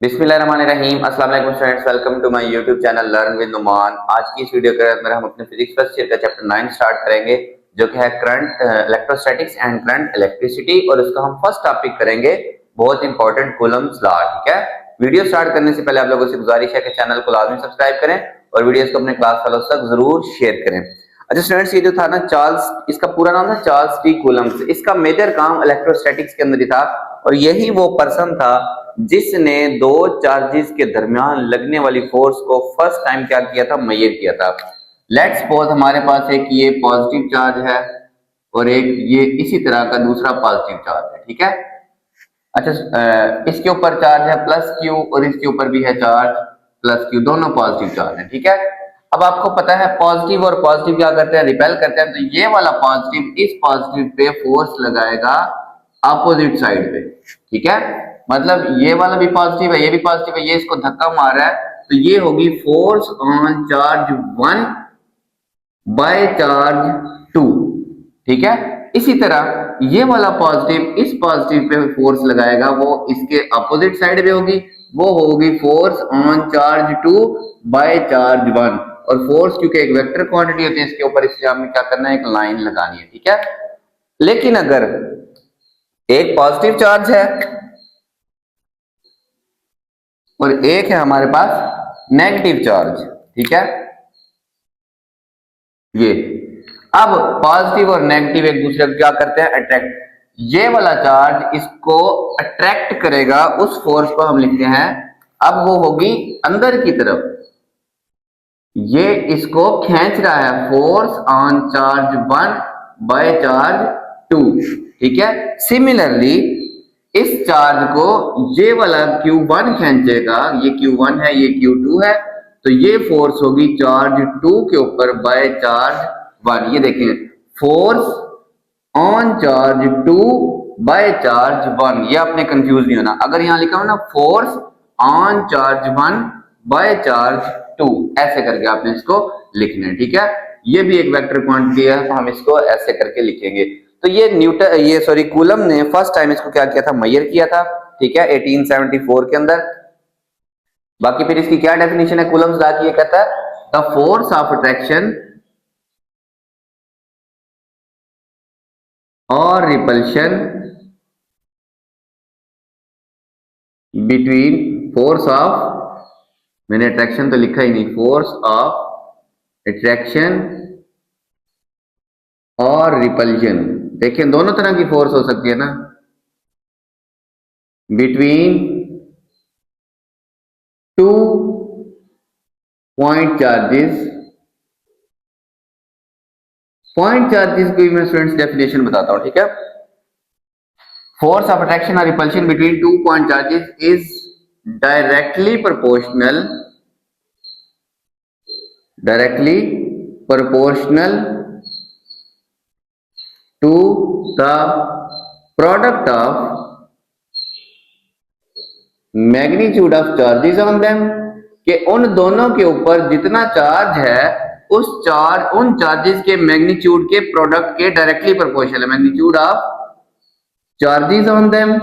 बिस्मिल्लाहिर्रहमानिर्रहीम। अस्सलाम वालेकुम students, welcome to my YouTube channel learn with Numan. आज की इस वीडियो के अंदर हम अपने फिजिक्स फर्स्ट ईयर का चैप्टर 9 स्टार्ट करेंगे, जो कि है current electrostatics and current electricity, और उसका हम फर्स्ट टॉपिक करेंगे बहुत इंपॉर्टेंट कूलम्स लॉ। ठीक है, वीडियो स्टार्ट करने से पहले आप लोगों से गुजारिश है कि चैनल को लाजमी सब्सक्राइब करें और वीडियोस को अपने क्लास फेलोज तक जरूर शेयर करें। अच्छा स्टूडेंट्स, ये जो था ना चार्ल्स, इसका पूरा नाम था चार्ल्स टी कूलम्स। इसका मेजर काम इलेक्ट्रोस्टैटिक्स के अंदर ही था, और यही वो पर्सन था जिसने दो चार्जेस के दरमियान लगने वाली फोर्स को फर्स्ट टाइम क्या किया था, मेजर किया था। लेट्स सपोज हमारे पास एक ये पॉजिटिव चार्ज है और एक ये इसी तरह का दूसरा पॉजिटिव चार्ज है। ठीक है, अच्छा इसके ऊपर चार्ज है प्लस क्यू और इसके ऊपर भी है चार्ज प्लस क्यू, दोनों पॉजिटिव चार्ज है। ठीक है, अब आपको पता है पॉजिटिव और पॉजिटिव क्या करते हैं, रिपेल करते हैं। तो ये वाला पॉजिटिव इस पॉजिटिव पे फोर्स लगाएगा अपोजिट साइड पे। ठीक है, मतलब ये वाला भी पॉजिटिव है, ये भी पॉजिटिव है, ये इसको धक्का मार रहा है, तो ये होगी force on charge 1 by charge 2। ठीक है, इसी तरह ये वाला पॉजिटिव इस पॉजिटिव पे फोर्स लगाएगा, वो इसके अपोजिट साइड पे होगी, वो होगी force on charge 2 by charge 1। और फोर्स क्योंकि एक वेक्टर क्वांटिटी होती है इसके ऊपर, इसलिए हमें क्या करना है, एक लाइन लगानी है। ठीक है, लेकिन अगर एक पॉजिटिव चार्ज है और एक है हमारे पास नेगेटिव चार्ज, ठीक है, ये अब पॉजिटिव और नेगेटिव एक दूसरे को क्या करते हैं, अट्रैक्ट। ये वाला चार्ज इसको अट्रैक्ट करेगा, उस फोर्स को हम लिखते हैं, अब वो होगी अंदर की तरफ, ये इसको खींच रहा है, force on charge 1 by charge 2। ठीक है, सिमिलरली इस चार्ज को ये वाला Q1 खींचेगा, ये Q1 है, ये Q2 है, तो ये फोर्स होगी चार्ज 2 के ऊपर बाय चार्ज 1। ये देखिए, force on charge 2 by charge 1, ये आपने कंफ्यूज नहीं होना। अगर यहां लिखा हो ना force on charge 1 by charge 2, ऐसे करके आपने इसको लिखना है। ठीक है, ये भी एक वेक्टर क्वांटिटी है, तो हम इसको ऐसे करके लिखेंगे। तो ये न्यूटन, ये सॉरी कूलम ने फर्स्ट टाइम इसको क्या किया था, मेजर किया था। ठीक है, 1874 के अंदर। बाकी फिर इसकी क्या डेफिनेशन है कूलम्स लॉ की, ये कहता है द फोर्स ऑफ अट्रैक्शन और रिपल्शन बिटवीन फोर्स ऑफ, मैंने अट्रैक्शन तो लिखा ही नहीं, फोर्स ऑफ अट्रैक्शन और रिपल्शन, देखिए दोनों तरह की फोर्स हो सकती है ना, between 2 point charges. Point charges की मैं स्टूडेंट्स डेफिनेशन बताता हूं। ठीक है, फोर्स ऑफ अट्रैक्शन और repulsion between 2 point charges is directly proportional to the product of magnitude of charges on them, कि उन दोनों के ऊपर जितना चार्ज है उस चार्ज, उन चार्जेस के मैग्नीट्यूड के प्रोडक्ट के डायरेक्टली प्रोपोर्शनल है, magnitude of charges on them.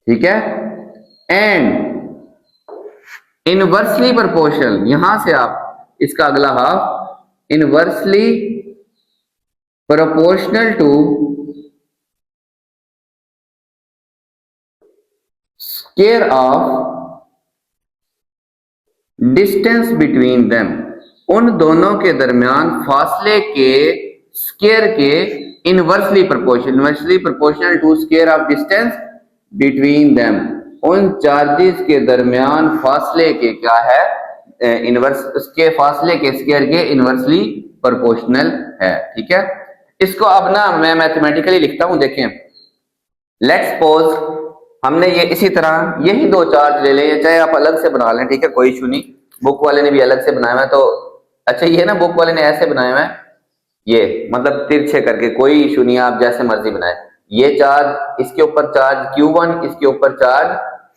ठीक है, एंड इनवर्सली प्रोपोर्शनल, यहां से आप इसका अगला half, inversely proportional to square of distance between them, उन दोनों के दरमियान फासले के स्क्वायर के inversely proportional to square of distance between them, उन चार्जेस के दरमियान फासले के क्या है, इनवर्स, उसके फासले के स्क्वायर के इनवर्सली प्रोपोर्शनल है। ठीक है, इसको अब ना मैं मैथमेटिकली लिखता हूं, देखें। लेट्स सपोज हमने ये इसी तरह यही दो चार्ज ले लें, चाहे आप अलग से बना लें, ठीक है, कोई इशू नहीं, बुक वाले ने भी अलग से बनाया हुआ है, तो अच्छा ये ना बुक वाले ने ऐसे बनाया हुआ है, ये मतलब तिरछे करके, कोई इशू नहीं है, आप जैसे मर्जी बनाए। ये चार्ज, इसके ऊपर चार्ज Q1, इसके ऊपर चार्ज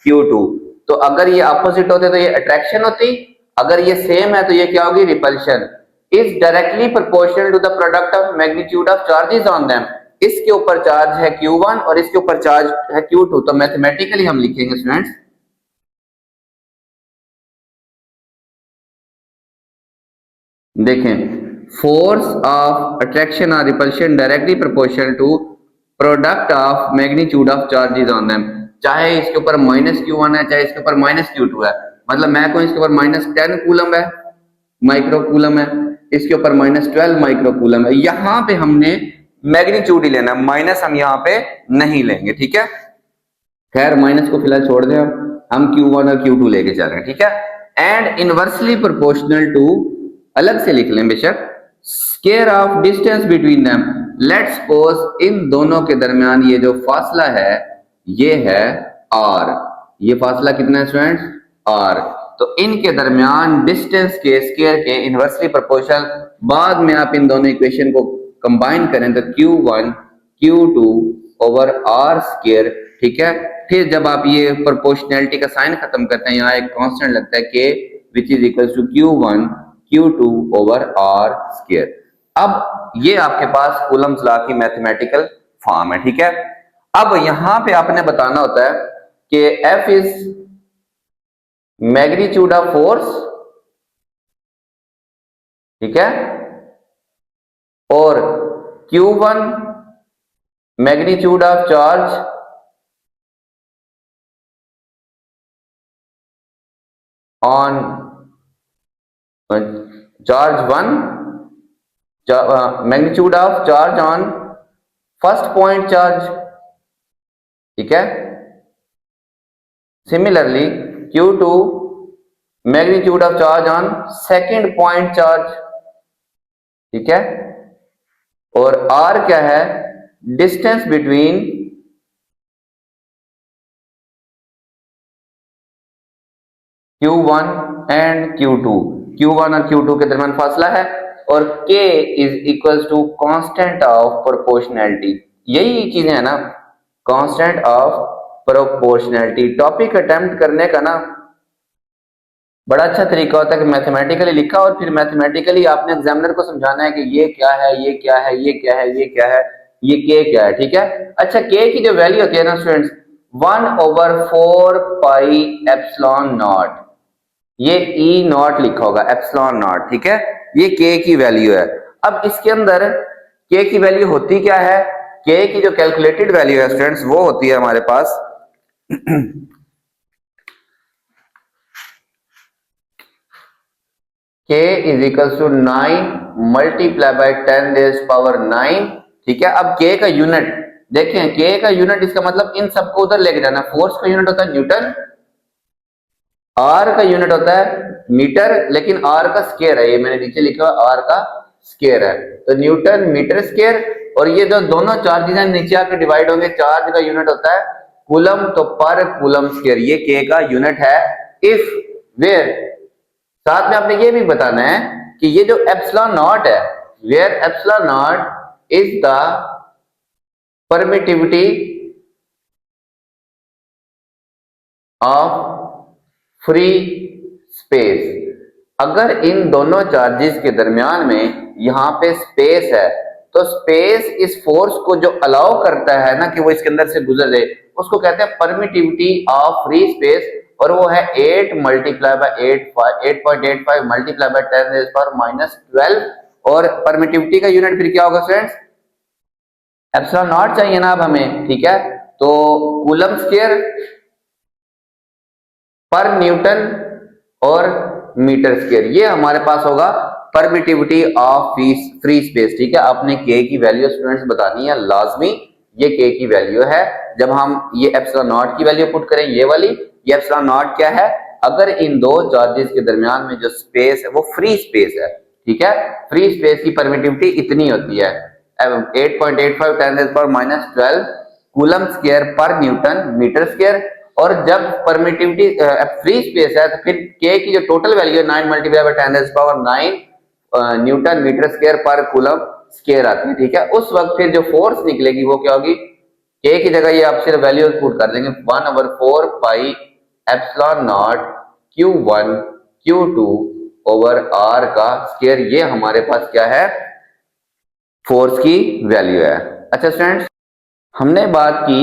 Q2, तो अगर ये अपोजिट होते तो ये अट्रैक्शन होती, अगर ये सेम है तो ये क्या होगी, repulsion. Is directly proportional to the product of magnitude of charges on them, इसके ऊपर चार्ज है Q1 और इसके ऊपर चार्ज है Q2, तो मैथमेटिकली हम लिखेंगे स्टूडेंट्स, देखें, फोर्स ऑफ अट्रैक्शन और repulsion directly proportional to product of magnitude of charges on them. चाहे इसके ऊपर -Q1 है, चाहे इसके ऊपर -Q2 है, मतलब मैं को इसके ऊपर -10 कूलम है, माइक्रो कूलम है, इसके ऊपर -12 माइक्रो कूलम है। यहां पे हमने मैग्नीट्यूड ही लेना, माइनस हम यहां पे नहीं लेंगे, ठीक है। खैर माइनस को फिलहाल छोड़ दें, हम Q1 और Q2 लेके चल रहे हैं, ठीक है। एंड इनवर्सली प्रोपोर्शनल टू, अलग से लिख लें बेशक, square of distance between them. Let's suppose in दोनों के दरमियान ये जो फासला है ये है r, ये फासला कितना है स्टूडेंट्स, r। तो इनके दरमियान डिस्टेंस के स्क्वायर के इनवर्सली प्रोपोर्शनल, बाद में आप इन दोनों इक्वेशन को कंबाइन करें तो Q1 Q2 over r square, ठीक है। फिर जब आप ये प्रोपोर्शनैलिटी का साइन खत्म करते हैं, यहाँ एक कांस्टेंट लगता है k which is equal to Q1 Q2 over r square. अब ये आपके पास कूलम्स लॉ की मैथमेटिकल फॉर्म है, ठीक है। अब यहां पे आपने बताना होता है कि F is magnitude of force, ठीक है, और Q1 magnitude of charge on charge 1, magnitude of charge on first point charge, ठीक है। Similarly Q2 magnitude of charge on second point charge, ठीक है। और R क्या है, distance between Q1 and Q2, Q1 और Q2 के दरमियान फासला है, और K is equal to constant of proportionality. यही चीजें है ना, constant of proportionality. Topic attempt करने का ना बड़ा अच्छा तरीका होता है कि मैथमेटिकली लिखा और फिर मैथमेटिकली आपने एग्जामिनर को समझाना है कि ये क्या है, ये क्या है, ये क्या है, ये क्या है, ये K क्या है, ठीक है। अच्छा, K की जो वैल्यू होती है ना स्टूडेंट्स, 1/4 पाई एप्सिलॉन नॉट, ये E नॉट लिखा होगा, एप्सिलॉन नॉट, ठीक है। ये K की वैल्यू है। अब इसके अंदर K की वैल्यू होती क्या है, K की जो कैलकुलेटेड वैल्यू है स्टूडेंट्स वो होती है हमारे पास K is equal to 9 multiply by 10 raise power 9, ठीक है। अब K का यूनिट देखें, K का यूनिट, इसका मतलब इन सबको उधर लेके जाना। फोर्स का यूनिट होता है न्यूटन, R का यूनिट होता है मीटर, लेकिन R का स्क्वायर है, ये मैंने नीचे लिखा हुआ R का स्क्वायर है, तो न्यूटन मीटर स्क्वायर। और ये जो दोनों चार्जेस हैं नीचे आके डिवाइड होंगे, चार्ज का यूनिट होता है कूलम, तो पर कूलम स्क्वायर ये K का यूनिट है। इफ वेयर, साथ में आपने ये भी बताना है कि ये जो एप्सिलॉन नॉट है, where epsilon naught is the permittivity of free space. अगर इन दोनों चार्जेस के दरमियान में यहां पे स्पेस है, तो स्पेस इस फोर्स को जो अलाउ करता है ना कि वो इसके अंदर से गुजर जाए, उसको कहते हैं परमिटिविटी ऑफ फ्री स्पेस, और वो है 8 multiply by 8.85 multiply by 10 raise power -12। और परमिटिविटी का यूनिट फिर क्या होगा स्टूडेंट्स, एप्सिलॉन नॉट चाहिए ना अब हमें, ठीक है। तो कूलम स्क्वायर पर न्यूटन और मीटर स्क्वायर, ये हमारे पास होगा परमिटिविटी ऑफ फ्री स्पेस, ठीक है। आपने K की वैल्यू स्टूडेंट्स बतानी है लाजमी, ये K की वैल्यू है। जब हम ये एप्सिलॉन नॉट की वैल्यू पुट करें, ये वाली, ये एप्सिलॉन नॉट क्या है, अगर इन दो चार्जेस के दरमियान में जो स्पेस है वो फ्री स्पेस है, ठीक है। फ्री स्पेस की परमिटिविटी इतनी होती है 8.85 10⁻12 कूलम स्क्वायर पर न्यूटन मीटर स्क्वायर। और जब परमिटिविटी फ्री स्पेस है तो फिर K की जो टोटल वैल्यू है 9 multiply by 10⁻9 newton metre square पर कूलम स्क्वायर आती है, ठीक है। उस वक्त फिर जो फोर्स निकलेगी वो क्या होगी, K की जगह ये आप सिर्फ वैल्यू पुट कर देंगे 1/4 pi epsilon not Q1 Q2 over R का स्क्वायर। ये हमारे पास क्या है, फोर्स की वैल्यू है। अच्छा स्टूडेंट्स, हमने बात की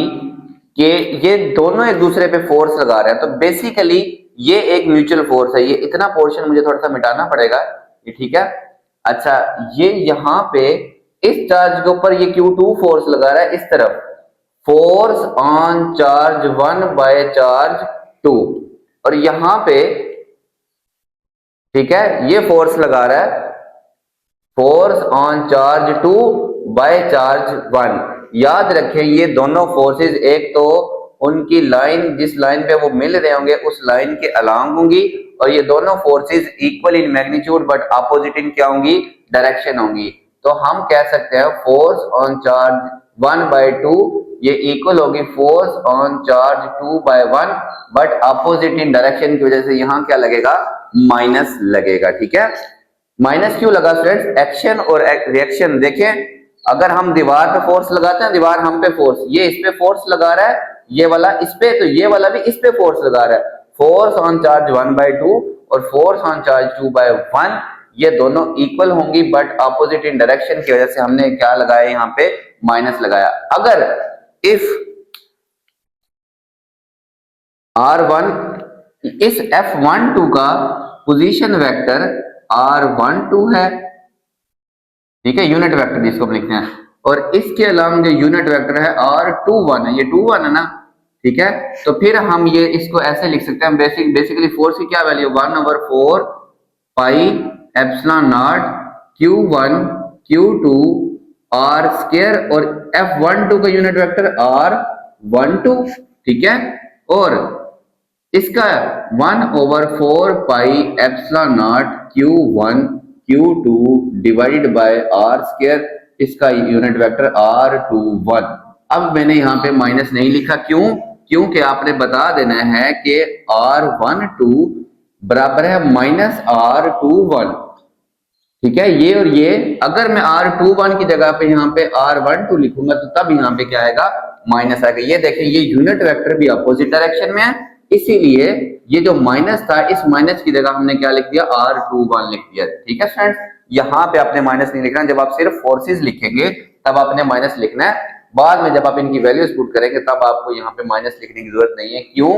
कि ये दोनों एक दूसरे पे फोर्स लगा रहे हैं, तो बेसिकली ये एक म्यूचुअल फोर्स है। ये इतना पोर्शन मुझे थोड़ा सा मिटाना पड़ेगा, ये ठीक है। अच्छा, ये यहाँ पे इस चार्ज के ऊपर ये Q2 फोर्स लगा रहा है इस तरफ, force on charge 1 by charge 2, और यहां पे ठीक है ये फोर्स लगा रहा है force on charge 2 by charge 1। याद रखें ये दोनों फोर्सेस एक तो उनकी लाइन, जिस लाइन पे वो मिल रहे होंगे उस लाइन के अलोंग होंगी, और ये दोनों forces equal in magnitude but opposite इन क्या होंगी, डायरेक्शन होंगी। तो हम कह सकते हैं फोर्स ऑन चार्ज 1 बाय 2 ये इक्वल होगी force on charge 2 by 1, but opposite in direction की वजह से यहां क्या लगेगा, माइनस लगेगा। ठीक है, माइनस क्यों लगा स्टूडेंट्स, एक्शन और रिएक्शन देखें, अगर हम दीवार पे फोर्स लगाते हैं, दीवार हम पे फोर्स, ये इस पे फोर्स लगा रहा है, ये वाला इस पे, तो ये वाला भी इस पे फोर्स लगा रहा है। फोर्स ऑन चार्ज 1 बाय 2 और फोर्स ऑन चार्ज 2 बाय 1 ये दोनों इक्वल होंगी, बट अपोजिट इन डायरेक्शन की वजह से हमने क्या लगाया, यहाँ पे माइनस लगाया। अगर इफ R1 इस F12 का पोजीशन वेक्टर R12 है, ठीक है, यूनिट वेक्टर जिसको हम लिखते हैं, और इसके अलावा जो यूनिट वेक्टर है R21 है, ये 21 है ना, ठीक है। तो फिर हम ये इसको ऐसे लिख सकते हैं, बेसिकली फोर्स की क्या value, 1/4 pi epsilon not Q1 Q2 R square, और F12 का यूनिट वेक्टर R12, ठीक है, और इसका 1/4 pi epsilon not Q1 Q2 divided by R square, इसका यूनिट वेक्टर R21। अब मैंने यहाँ पे माइनस नहीं लिखा, क्यों, क्योंकि आपने बता देना है कि R12 बराबर है माइनस R21, ठीक है। ये और ये, अगर मैं R21 की जगह पे यहाँ पे R12 लिखूंगा तो तब यहाँ पे क्या आएगा, माइनस आएगा। ये देखें, ये यूनिट वेक्टर भी अपोजिट डायरेक्शन में है, इसीलिए ये जो माइनस था, इस माइनस की जगह हमने क्या लिख दिया, R21 लिख दिया, ठीक है फ्रेंड्स। यहाँ पे आपने माइनस नहीं लिखना, जब आप सिर्फ फोर्सेस लिखेंगे तब आपने माइनस लिखना है। बाद में जब आप इनकी वैल्यूज पुट करेंगे तब आपको यहाँ पे माइनस लिखने की जरूरत नहीं है। क्यों,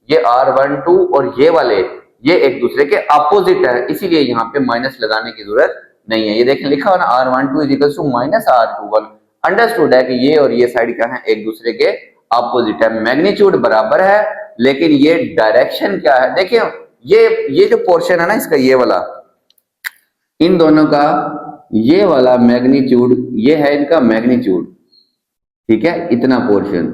ये R12 और ये वाले ये एक दूसरे के अपोजिट है, इसीलिए यहाँ पे माइनस लगाने की जरूरत नहीं है। ये देखें लिखा हुआ ना, R12 is equal to minus R21, understood है कि ये और ये साइड क्या है, एक दूसरे के अपोजिट है। मैग्नीट्यूड बराबर है, लेकिन ये डायरेक्शन क्या है, देखिए ये जो पोर्शन है ना इसका, ये वाला, इन दोनों का ये वाला मैग्नीट्यूड, ये है इनका मैग्नीट्यूड, ठीक है, इतना पोर्शन,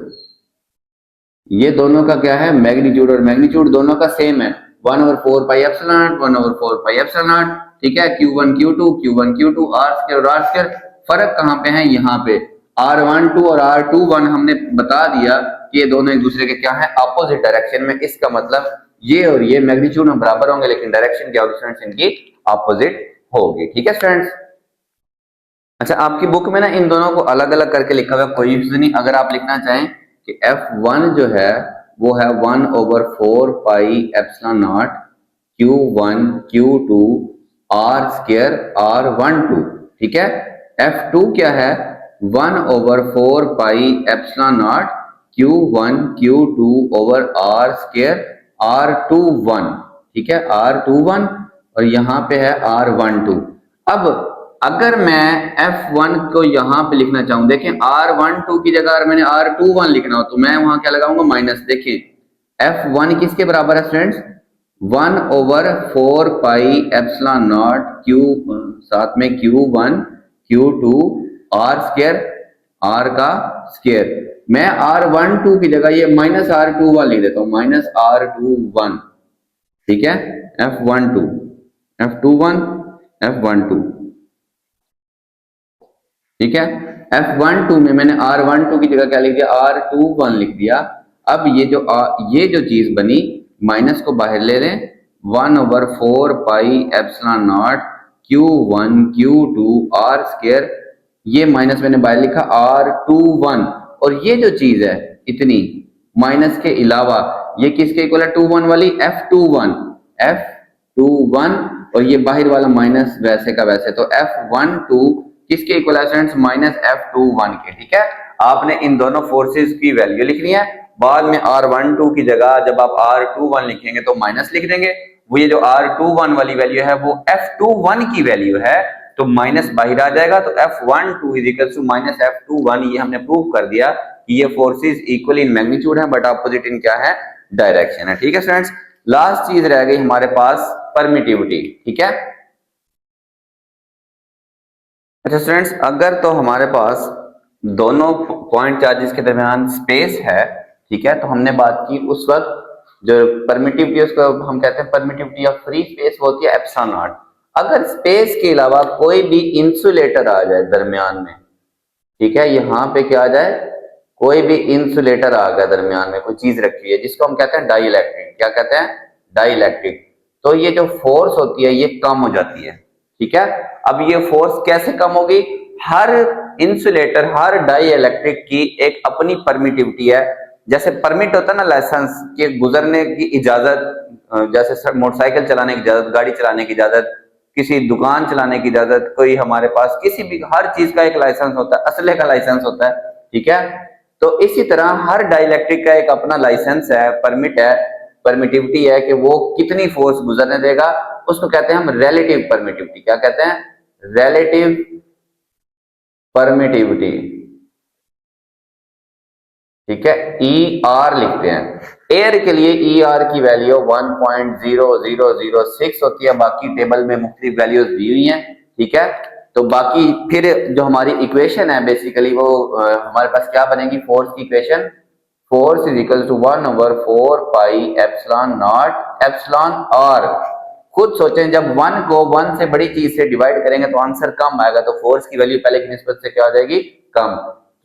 ये दोनों का क्या है, मैग्नीट्यूड, और मैग्नीट्यूड दोनों का सेम है, 1/4 pi epsilon not 1/4 pi epsilon not, ठीक है। Q1 Q2 R स्क्वायर और R स्क्वायर, फर्क कहां पे है, यहाँ पे R12 और R21 हमने बता दिया कि ये दोनों एक दूसरे के क्या है, अपोजिट डायरेक्शन में। इसका मतलब ये और ये मैग्नीट्यूड में बराबर होंगे, लेकिन डायरेक्शन क्या होगी स्टूडेंट्स, इनकी अपोजिट होगी, ठीक है स्टूडेंट्स। अच्छा, आपकी बुक में ना इन दोनों को अलग अलग करके लिखा हुआ है, कोई इश्यू नहीं। अगर आप लिखना चाहें कि F1 जो है वो है 1/4 pi epsilon not Q1 Q2 R square R12, ठीक है। F2 क्या है, 1/4 pi epsilon not Q1 Q2 over R square R21, ठीक है, R21, और यहाँ पे है R12। अब अगर मैं F1 को यहाँ पे लिखना चाहूं, देखें R12 की जगह मैंने R21 लिखना हो तो मैं वहां क्या लगाऊंगा, माइनस। देखिए F1 किसके बराबर है students, 1/4 pi epsilon not Q, साथ में Q1 Q2 R square, R का स्क्वायर। मैं R12 की जगह ये माइनस R21 लिख देता हूं, माइनस R21, ठीक है। F12 F21 F12, ठीक है। F12 में मैंने R12 की जगह क्या लिख दिया, R21 लिख दिया। अब ये जो चीज बनी, माइनस को बाहर ले लें, 1/4 pi epsilon not Q1 Q2 R square, ये माइनस मैंने बाहर लिखा R21, और ये जो चीज है इतनी माइनस के अलावा ये किसके इक्वल है, 21 वाली, F21, और ये बाहर वाला माइनस वैसे का वैसे, तो F12 किसके इक्वल है स्टूडेंट्स, -F21 के। ठीक है, आपने इन दोनों फोर्सेस की वैल्यू लिखनी है। बाद में R12 की जगह जब आप R21 लिखेंगे तो माइनस लिख देंगे। वो ये जो R21 वाली वैल्यू है वो F21 की वैल्यू है, तो माइनस बाहर आ जाएगा, तो F12 is equal to -F21। ये हमने प्रूव कर दिया कि ये फोर्सेस इक्वल इन मैग्नीट्यूड है बट अपोजिट इन क्या है, डायरेक्शन है। ठीक है स्टूडेंट्स, लास्ट चीज रह गई हमारे पास परमिटिविटी। ठीक है, अच्छा स्टूडेंट्स, अगर तो हमारे पास दोनों पॉइंट चार्जेस के दरमियान स्पेस है, ठीक है, तो हमने बात की उस वक्त जो परमिटिविटी उसको हम कहते हैं परमिटिविटी ऑफ फ्री स्पेस, वो होती है एप्सिलॉन नॉट। अगर स्पेस के अलावा कोई भी इंसुलेटर आ जाए दरमियान में, ठीक है, यहाँ पे क्या आ जाए, कोई भी इंसुलेटर आ गया दरमियान में, कोई चीज रखी है जिसको हम कहते हैं डाई इलेक्ट्रिक। क्या कहते हैं, डाई इलेक्ट्रिक। तो ये जो फोर्स होती है ये कम हो जाती है। ठीक है, अब ये फोर्स कैसे कम होगी, हर इंसुलेटर, हर डाई इलेक्ट्रिक की एक अपनी परमिटिविटी है। जैसे परमिट होता है ना, लाइसेंस के गुजरने की इजाजत, जैसे मोटरसाइकिल चलाने की इजाजत, गाड़ी चलाने की इजाजत, किसी दुकान चलाने की इजाजत, कोई हमारे पास किसी भी, हर चीज का एक लाइसेंस होता है, असले का लाइसेंस होता है। ठीक है, तो इसी तरह हर डाइलेक्ट्रिक का एक अपना लाइसेंस है, परमिट है, परमिटिविटी है कि वो कितनी फोर्स गुजरने देगा, उसको कहते हैं हम रिलेटिव परमिटिविटी। क्या कहते हैं, रिलेटिव परमिटिविटी। ठीक है, ई आर लिखते हैं। एयर के लिए ई आर की वैल्यू 1.0006 होती है, बाकी टेबल में मुख्तलिफ वैल्यूज दी हुई हैं। ठीक है, तो बाकी फिर जो हमारी इक्वेशन है बेसिकली वो हमारे पास क्या बनेगी, फोर्स की equation, force is equal to 1/4 pi epsilon naught epsilon r. खुद सोचें, जब 1 को 1 से बड़ी चीज से डिवाइड करेंगे तो आंसर कम आएगा, तो फोर्स की वैल्यू पहले की निस्बत से क्या हो जाएगी, कम।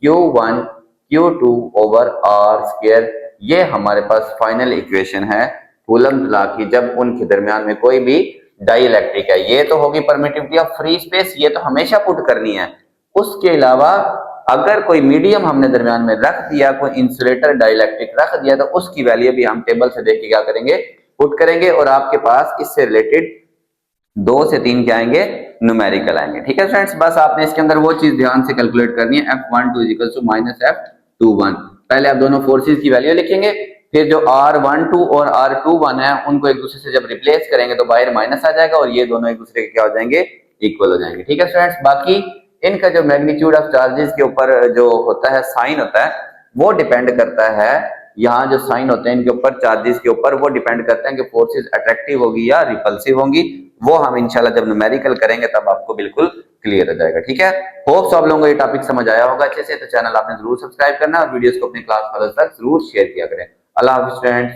Q1 Q2 over are square, ये हमारे पास फाइनल इक्वेशन है कूलम्ब लॉ की, जब उनके दरमियान में कोई भी डाई इलेक्ट्रिक है। ये तो होगी परमिटिविटी ऑफ फ्री स्पेस, ये तो हमेशा पुट करनी है। उसके अलावा अगर कोई मीडियम हमने दरमियान में रख दिया, कोई इंसुलेटर डाइलेक्ट्रिक रख दिया, तो उसकी वैल्यू भी हम टेबल से देख के क्या करेंगे, पुट करेंगे, और आपके पास इससे रिलेटेड 2 से 3 क्या आएंगे, न्यूमेरिकल आएंगे। ठीक है फ्रेंड्स, बस आपने इसके अंदर वो चीज ध्यान से कैलकुलेट करनी है, F12 = -F21। पहले आप दोनों फोर्सेस की वैल्यू लिखेंगे, फिर जो R12 और R21 है उनको एक दूसरे से जब रिप्लेस करेंगे तो बाहर माइनस आ जाएगा, और ये दोनों एक दूसरे के क्या हो जाएंगे, इक्वल हो जाएंगे। ठीक है फ्रेंड्स, बाकी इनका जो मैग्नीट्यूड ऑफ चार्जेस के ऊपर जो होता है, साइन होता है, वो डिपेंड करता है, यहाँ जो साइन होते हैं इनके ऊपर, चार्जेस के ऊपर, वो डिपेंड करते हैं कि फोर्सेस अट्रैक्टिव होगी या रिपल्सिव होंगी। वो हम इंशाल्लाह जब न्यूमेरिकल करेंगे तब आपको बिल्कुल क्लियर हो जाएगा। ठीक है, होप्स आप लोगों को ये टॉपिक समझ आया होगा अच्छे से, तो चैनल आपने जरूर सब्सक्राइब करना और वीडियोस को अपने क्लास वालों तक जरूर शेयर किया करें। अल्लाह हाफिज़ फ्रेंड्स।